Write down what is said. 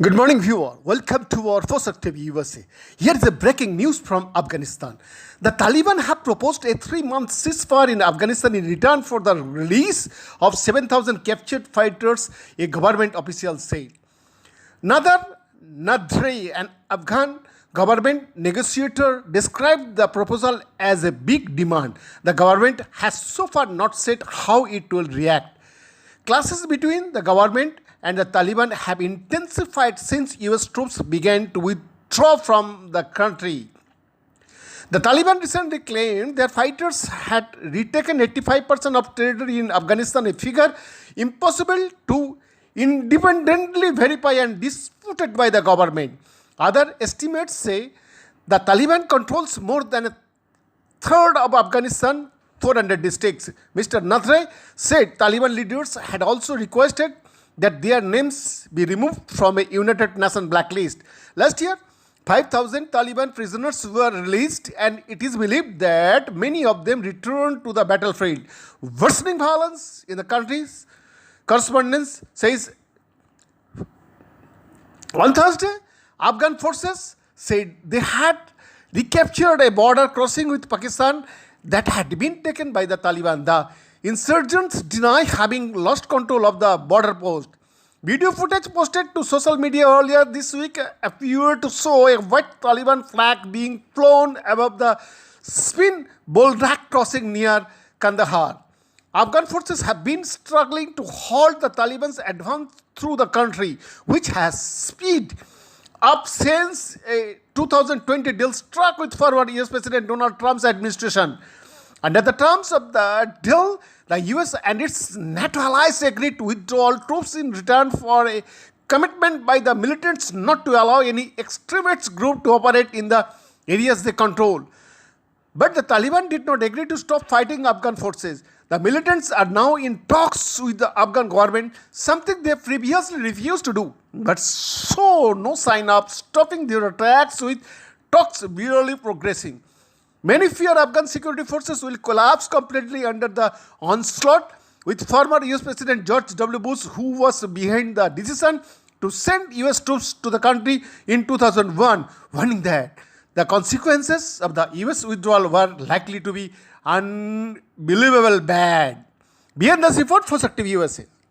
Good morning, viewer. Welcome to our Focus TV USA. Here is a breaking news from Afghanistan. The Taliban have proposed a 3-month ceasefire in Afghanistan in return for the release of 7,000 captured fighters, a government official said. Nadar Nadre, an Afghan government negotiator, described the proposal as a big demand. The government has so far not said how it will react. Clashes between the government and the Taliban have intensified since US troops began to withdraw from the country. The Taliban recently claimed their fighters had retaken 85% of territory in Afghanistan, a figure impossible to independently verify and disputed by the government. Other estimates say the Taliban controls more than a third of Afghanistan, 400 districts. Mr. Nadre said Taliban leaders had also requested that their names be removed from a United Nations blacklist. Last year, 5,000 Taliban prisoners were released, and it is believed that many of them returned to the battlefield. Worsening violence in the country's correspondence says on Thursday, Afghan forces said they had recaptured a border crossing with Pakistan that had been taken by the Taliban. The insurgents deny having lost control of the border post. Video footage posted to social media earlier this week appeared to show a white Taliban flag being flown above the Spin Boldak crossing near Kandahar. Afghan forces have been struggling to halt the Taliban's advance through the country, which has speed up since a 2020 deal struck with former US President Donald Trump's administration. Under the terms of the deal, the US and its NATO allies agreed to withdraw all troops in return for a commitment by the militants not to allow any extremist group to operate in the areas they control. But the Taliban did not agree to stop fighting Afghan forces. The militants are now in talks with the Afghan government, something they previously refused to do. But so no sign of stopping their attacks, with talks barely progressing. Many fear Afghan security forces will collapse completely under the onslaught, with former US President George W. Bush, who was behind the decision to send US troops to the country in 2001, warning that the consequences of the US withdrawal were likely to be unbelievable bad. Beyond the report for Focus TV USA.